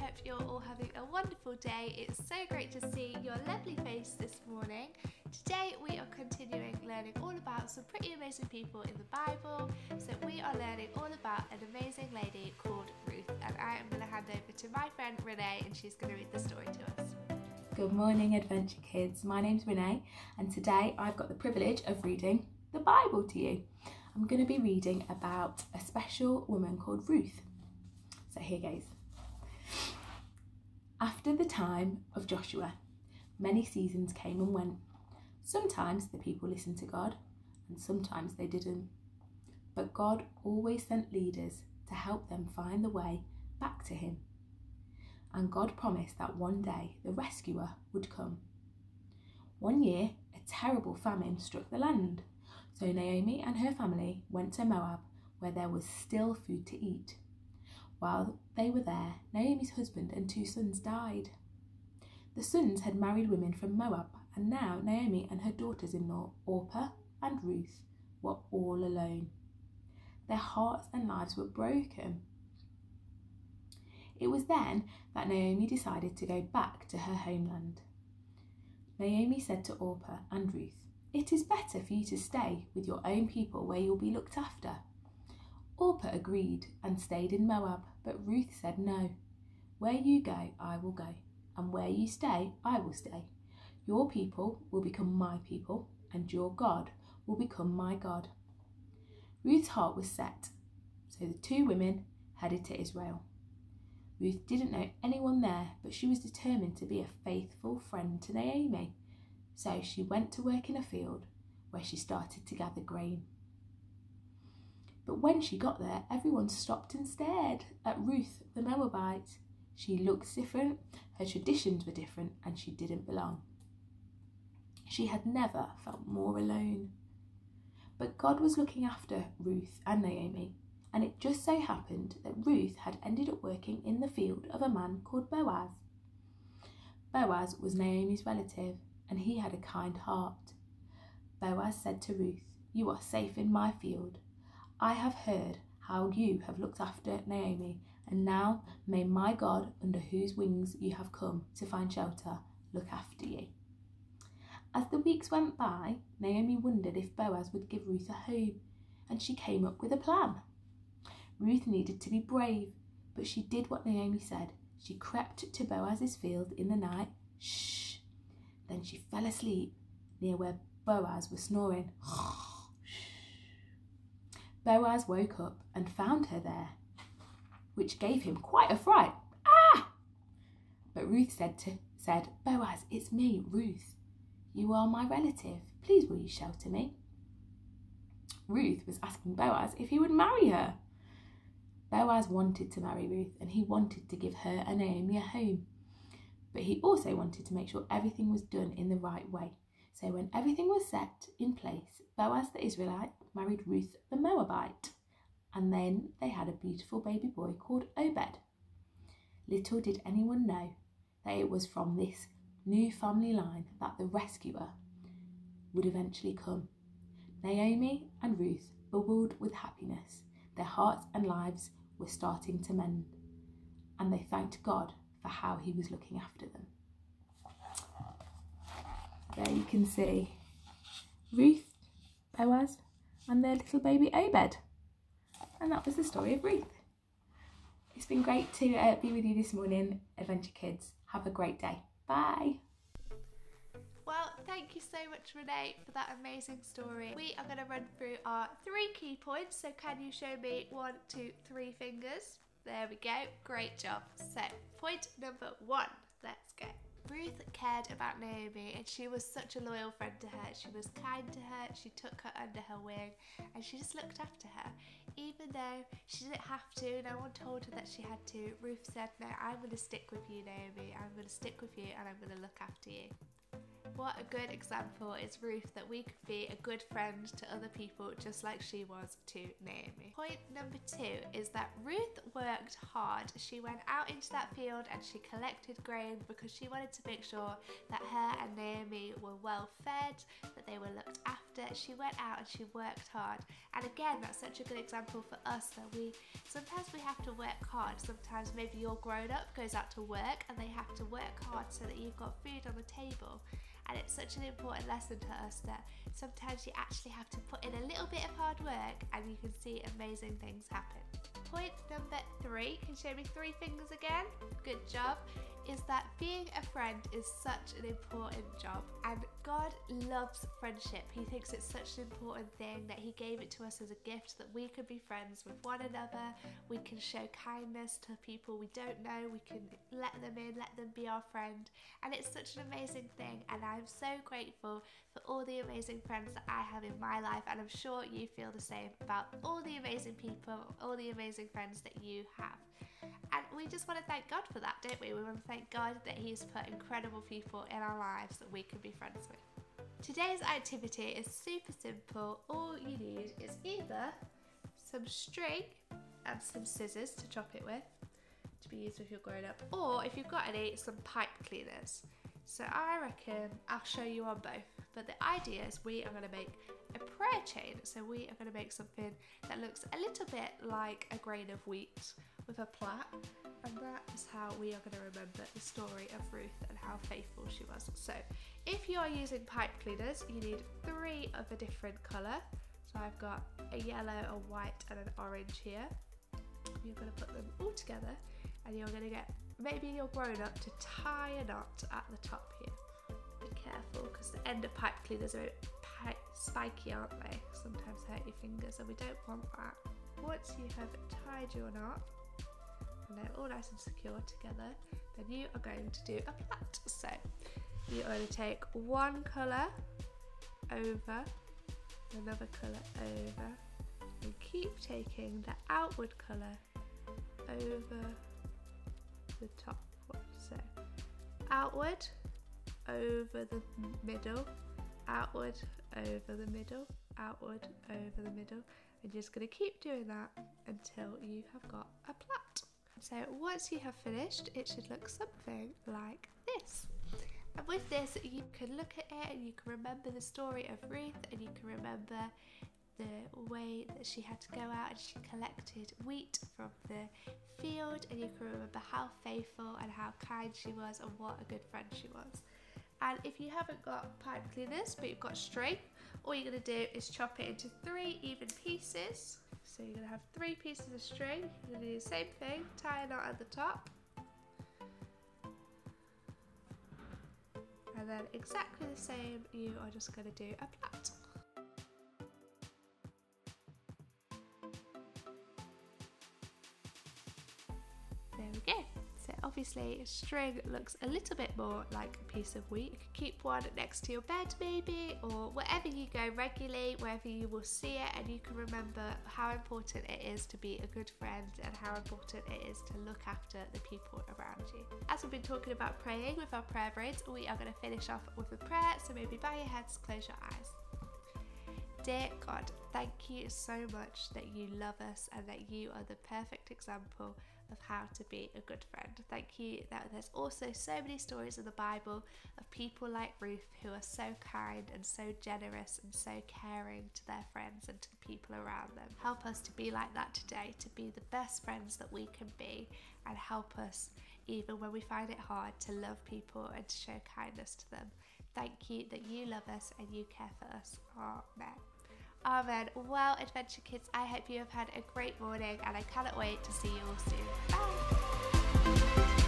hope you're all having a wonderful day. It's so great to see your lovely face this morning. Today we are continuing learning all about some pretty amazing people in the Bible. So we are learning all about an amazing lady called Ruth, and I am going to hand over to my friend Renee, and she's going to read the story to us. Good morning, Adventure Kids. My name's Renee, and today I've got the privilege of reading the Bible to you. I'm going to be reading about a special woman called Ruth. So here goes. After the time of Joshua, many seasons came and went. Sometimes the people listened to God, and sometimes they didn't. But God always sent leaders to help them find the way back to Him. And God promised that one day the rescuer would come. One year, a terrible famine struck the land. So Naomi and her family went to Moab, where there was still food to eat. While they were there, Naomi's husband and 2 sons died. The sons had married women from Moab, and now Naomi and her daughters-in-law, Orpah and Ruth, were all alone. Their hearts and lives were broken. It was then that Naomi decided to go back to her homeland. Naomi said to Orpah and Ruth, "It is better for you to stay with your own people where you'll be looked after." Orpah agreed and stayed in Moab, but Ruth said no. "Where you go, I will go, and where you stay, I will stay. Your people will become my people, and your God will become my God." Ruth's heart was set, so the 2 women headed to Israel. Ruth didn't know anyone there, but she was determined to be a faithful friend to Naomi. So she went to work in a field where she started to gather grain. But when she got there, everyone stopped and stared at Ruth the Moabite. She looked different, her traditions were different, and she didn't belong. She had never felt more alone. But God was looking after Ruth and Naomi, and it just so happened that Ruth had ended up working in the field of a man called Boaz. Boaz was Naomi's relative, and he had a kind heart. Boaz said to Ruth, "You are safe in my field. I have heard how you have looked after Naomi, and now may my God, under whose wings you have come to find shelter, look after you." As the weeks went by, Naomi wondered if Boaz would give Ruth a home, and she came up with a plan. Ruth needed to be brave, but she did what Naomi said. She crept to Boaz's field in the night. Shh! Then she fell asleep near where Boaz was snoring. Boaz woke up and found her there, which gave him quite a fright. "Ah!" But Ruth said, "Boaz, it's me, Ruth. You are my relative. Please will you shelter me?" Ruth was asking Boaz if he would marry her. Boaz wanted to marry Ruth, and he wanted to give her and Naomi a home. But he also wanted to make sure everything was done in the right way. So when everything was set in place, Boaz the Israelite married Ruth the Moabite, and then they had a beautiful baby boy called Obed. Little did anyone know that it was from this new family line that the rescuer would eventually come. Naomi and Ruth bubbled with happiness. Their hearts and lives were starting to mend, and they thanked God for how He was looking after them. There you can see Ruth, Boaz, and their little baby Obed. And that was the story of Ruth. It's been great to be with you this morning, Adventure Kids. Have a great day. Bye. Well, thank you so much, Renee, for that amazing story. We are going to run through our 3 key points. So can you show me 1, 2, 3 fingers? There we go. Great job. So point number 1. Let's go. Ruth cared about Naomi, and she was such a loyal friend to her. She was kind to her, she took her under her wing, and she just looked after her. Even though she didn't have to, no one told her that she had to, Ruth said, "No, I'm going to stick with you, Naomi. I'm going to stick with you, and I'm going to look after you." What a good example is Ruth, that we could be a good friend to other people just like she was to Naomi. Point number 2 is that Ruth worked hard. She went out into that field and she collected grain because she wanted to make sure that her and Naomi were well fed, that they were looked after. She went out and she worked hard. And again, that's such a good example for us, that sometimes we have to work hard. Sometimes maybe your grown up goes out to work and they have to work hard so that you've got food on the table. And it's such an important lesson to us that sometimes you actually have to put in a little bit of hard work and you can see amazing things happen. Point number 3, can you show me 3 fingers again? Good job. Is that being a friend is such an important job, and God loves friendship. He thinks it's such an important thing that he gave it to us as a gift, that we could be friends with one another. We can show kindness to people we don't know. We can let them in, let them be our friend, and it's such an amazing thing. And I'm so grateful for all the amazing friends that I have in my life, and I'm sure you feel the same about all the amazing people, all the amazing friends that you have. And we just want to thank God for that, don't we? We want to thank God that he's put incredible people in our lives that we can be friends with. Today's activity is super simple. All you need is either some string and some scissors to chop it with, to be used with your grown up, or if you've got any, some pipe cleaners. So I reckon I'll show you on both. But the idea is we are going to make a prayer chain. So we are going to make something that looks a little bit like a grain of wheat with a plait. And that is how we are going to remember the story of Ruth and how faithful she was. So if you are using pipe cleaners, you need 3 of a different colour. So I've got a yellow, a white and an orange here. You're going to put them all together and you're going to get maybe your grown up to tie a knot at the top here. Be careful because the end of pipe cleaners are a bit spiky, aren't they? Sometimes hurt your fingers, and we don't want that. Once you have tied your knot and they're all nice and secure together, then you are going to do a plait. So you're going to take one colour over, another colour over, and keep taking the outward colour over the top one. So outward, over the middle, outward, over the middle, outward, over the middle. And you're just going to keep doing that until you have got a plait. So once you have finished, it should look something like this. And with this, you can look at it and you can remember the story of Ruth, and you can remember the way that she had to go out and she collected wheat from the field, and you can remember how faithful and how kind she was and what a good friend she was. And if you haven't got pipe cleaners but you've got string, all you're going to do is chop it into 3 even pieces. So you're going to have 3 pieces of string. You're going to do the same thing, tie a knot at the top, and then exactly the same, you are just going to do a plait. There we go. So obviously string looks a little bit more like a piece of wheat. You could keep one next to your bed maybe, or wherever you go regularly, wherever you will see it, and you can remember how important it is to be a good friend and how important it is to look after the people around you. As we've been talking about praying with our prayer braids, we are going to finish off with a prayer, so maybe bow your heads, close your eyes. Dear God, thank you so much that you love us and that you are the perfect example of how to be a good friend. Thank you that there's also so many stories in the Bible of people like Ruth who are so kind and so generous and so caring to their friends and to the people around them. Help us to be like that today, to be the best friends that we can be, and help us even when we find it hard to love people and to show kindness to them. Thank you that you love us and you care for us. Amen. Amen. Well, Adventure Kids, I hope you have had a great morning, and I cannot wait to see you all soon. Bye!